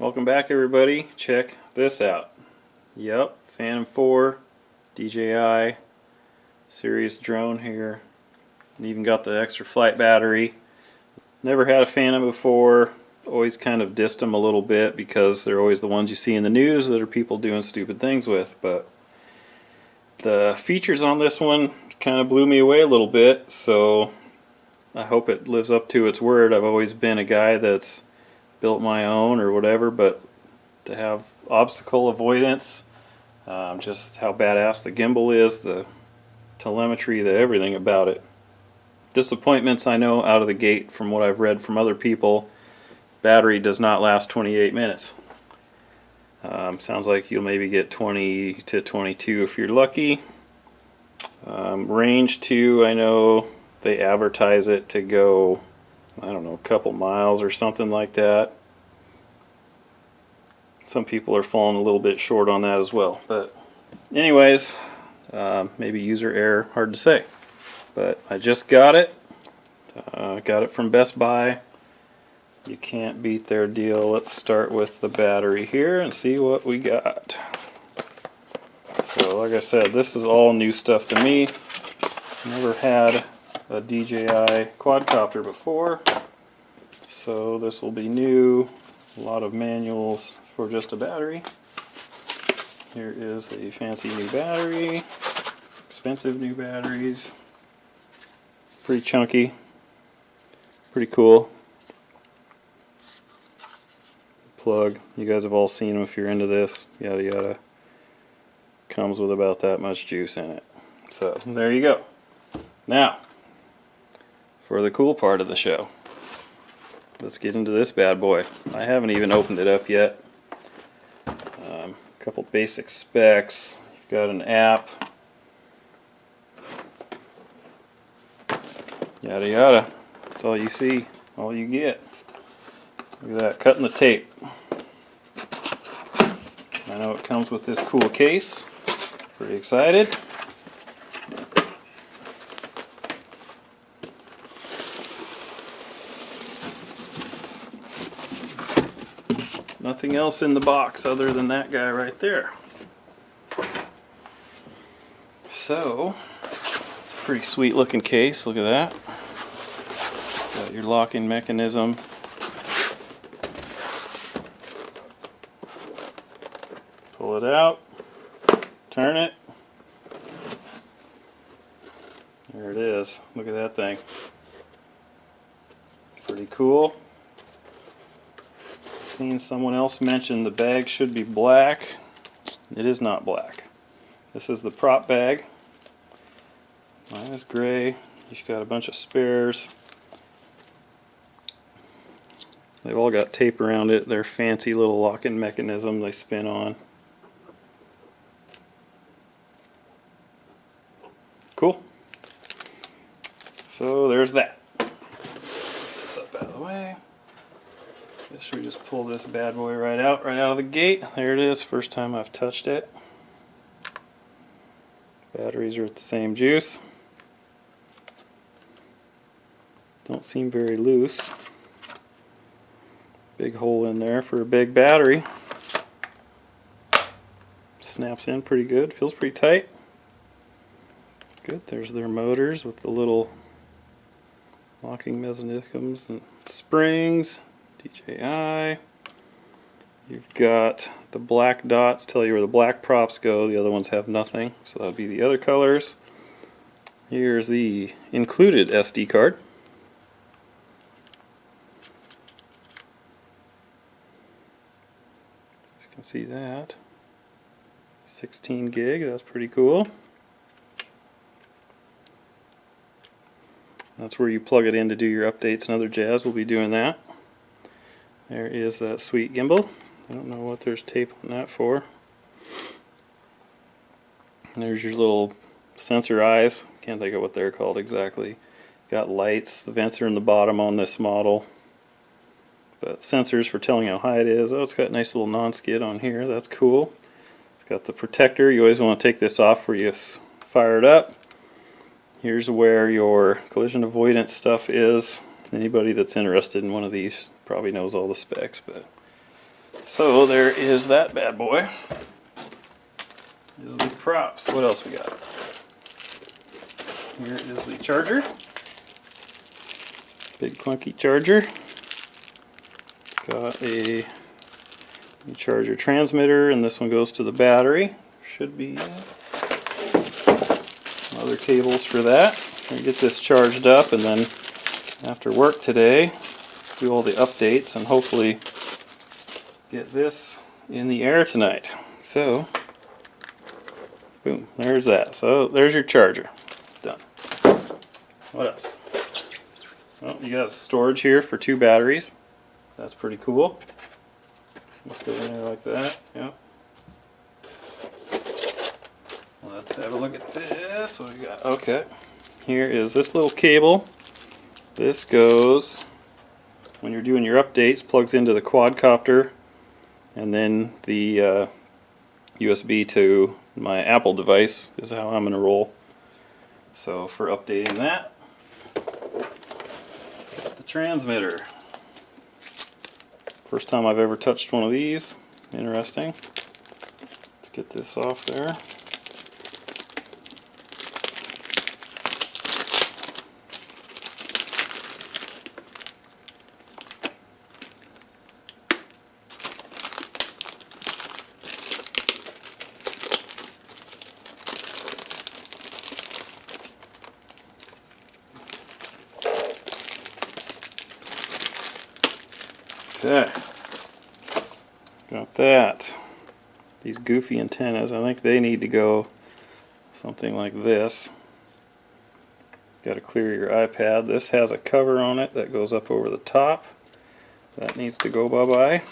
Welcome back, everybody. Check this out. Yep, Phantom 4 DJI series drone here. And even got the extra flight battery. Never had a Phantom before. Always kind of dissed them a little bit because they're always the ones you see in the news that are people doing stupid things with. But the features on this one kind of blew me away a little bit, so I hope it lives up to its word. I've always been a guy that's built my own or whatever, but to have obstacle avoidance, just how badass the gimbal is, the telemetry, the everything about it. Disappointments, I know out of the gate from what I've read from other people, battery does not last 28 minutes. Sounds like you'll maybe get 20 to 22 if you're lucky. Range 2, I know they advertise it to go, I don't know, a couple miles or something like that. Some people are falling a little bit short on that as well. But anyways, maybe user error, hard to say. But I just got it. Got it from Best Buy. You can't beat their deal. Let's start with the battery here and see what we got. So like I said, this is all new stuff to me. Never had a DJI quadcopter before, so this will be new. A lot of manuals for just a battery. Here is a fancy new battery. Expensive new batteries. Pretty chunky. Pretty cool. Plug. You guys have all seen them if you're into this. Yada yada. Comes with about that much juice in it. So there you go. Now, for the cool part of the show, let's get into this bad boy. I haven't even opened it up yet. A couple basic specs. You've got an app. Yada yada. That's all you see, all you get. Look at that, cutting the tape. I know it comes with this cool case. Pretty excited. Nothing else in the box other than that guy right there. So, it's a pretty sweet looking case, look at that. Got your locking mechanism. Pull it out, turn it. There it is, look at that thing. Pretty cool. Seen someone else mention the bag should be black. It is not black. This is the prop bag. Mine is gray. You've got a bunch of spares. They've all got tape around it. They're fancy little locking mechanism they spin on. Cool. So there's that. This up out of the way. Should we just pull this bad boy right out of the gate? There it is, first time I've touched it. Batteries are at the same juice. Don't seem very loose. Big hole in there for a big battery. Snaps in pretty good, feels pretty tight. Good, there's their motors with the little locking mechanisms and springs. DJI. You've got the black dots tell you where the black props go, the other ones have nothing, so that would be the other colors. Here's the included SD card. You can see that. 16 gig, that's pretty cool. That's where you plug it in to do your updates and other jazz. We'll be doing that. There is that sweet gimbal. I don't know what there's tape on that for. There's your little sensor eyes. Can't think of what they're called exactly. Got lights. The vents are in the bottom on this model. But sensors for telling how high it is. Oh, it's got a nice little non-skid on here. That's cool. It's got the protector. You always want to take this off before you fire it up. Here's where your collision avoidance stuff is. Anybody that's interested in one of these probably knows all the specs, but So there is that bad boy. Is the props. What else we got? Here is the charger. Big clunky charger. It's got a charger transmitter, and this one goes to the battery. Should be other cables for that. Gonna get this charged up, and then after work today, do all the updates and hopefully get this in the air tonight. So, boom, there's that. So there's your charger. Done. What else? Well, you got storage here for 2 batteries. That's pretty cool. Let's go in there like that. Yeah. Let's have a look at this. What do we got? Okay. Here is this little cable. This goes, when you're doing your updates, plugs into the quadcopter, and then the USB to my Apple device is how I'm going to roll. So for updating that, got the transmitter. First time I've ever touched one of these. Interesting. Let's get this off there. Okay, got that. These goofy antennas, I think they need to go something like this. Got to clear your iPad. This has a cover on it that goes up over the top. That needs to go bye-bye.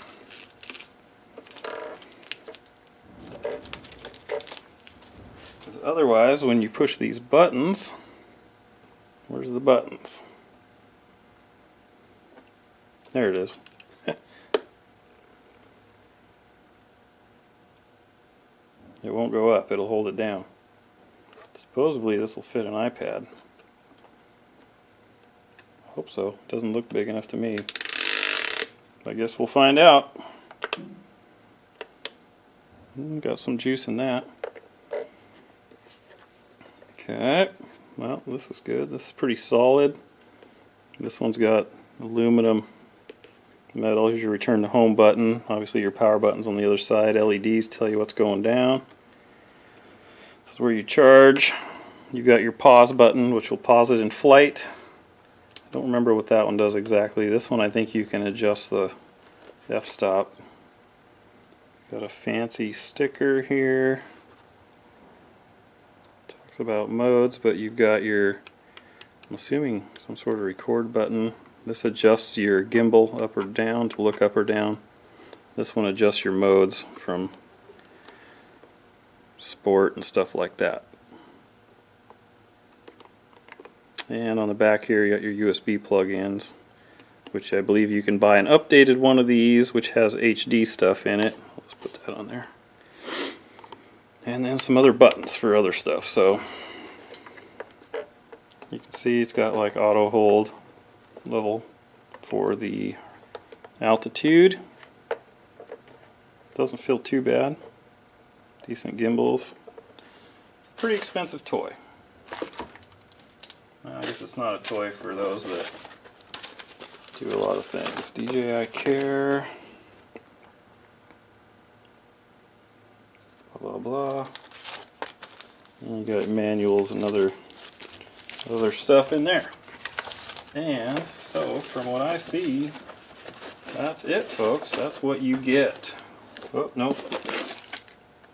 Otherwise, when you push these buttons, where's the buttons? There it is. It won't go up, it'll hold it down. Supposedly this will fit an iPad. I hope so. It doesn't look big enough to me. I guess we'll find out. Got some juice in that. Okay, well, this is good. This is pretty solid. This one's got aluminum metal. Here's your return to home button. Obviously your power button's on the other side. LEDs tell you what's going down. This is where you charge. You've got your pause button, which will pause it in flight. I don't remember what that one does exactly. This one I think you can adjust the f-stop. Got a fancy sticker here. Talks about modes, but you've got your, I'm assuming, some sort of record button. This adjusts your gimbal up or down to look up or down. This one adjusts your modes from sport and stuff like that. And on the back here you got your USB plug-ins, which I believe you can buy an updated one of these which has HD stuff in it. Let's put that on there. And then some other buttons for other stuff. So you can see it's got like auto hold level for the altitude. Doesn't feel too bad. Decent gimbals. It's a pretty expensive toy. I guess it's not a toy for those that do a lot of things. DJI Care. Blah blah blah. And you got manuals and other stuff in there. And so, from what I see, that's it, folks. That's what you get. Oh, nope.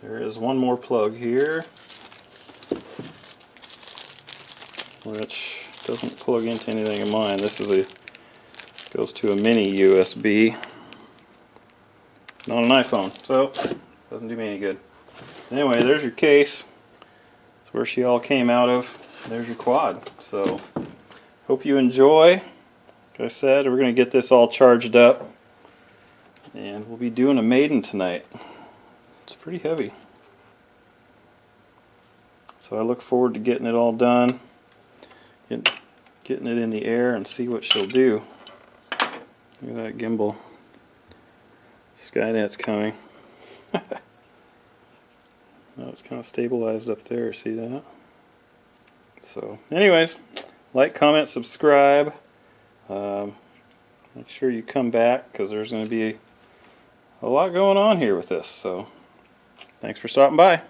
There is one more plug here, which doesn't plug into anything of mine. This is goes to a mini USB, not an iPhone, so doesn't do me any good. Anyway, there's your case. That's where she all came out of. There's your quad. So, hope you enjoy. Like I said, we're going to get this all charged up, and we'll be doing a maiden tonight. It's pretty heavy. So I look forward to getting it all done, getting it in the air and see what she'll do. Look at that gimbal. Skynet's coming. Now it's kind of stabilized up there, see that? So, anyways, like, comment, subscribe. Make sure you come back because there's going to be a lot going on here with this. So, thanks for stopping by.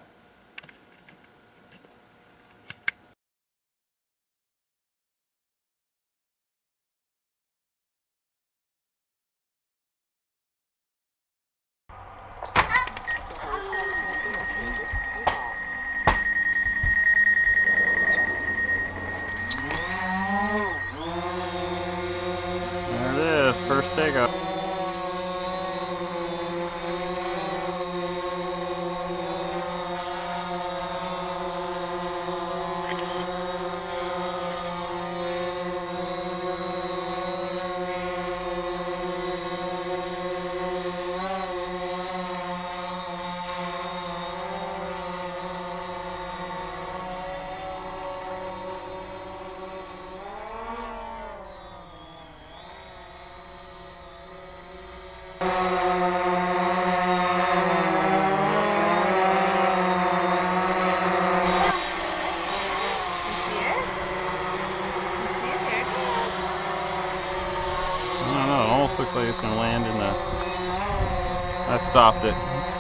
There it is, first takeoff. I don't know, it almost looks like it's going to land in the... I stopped it.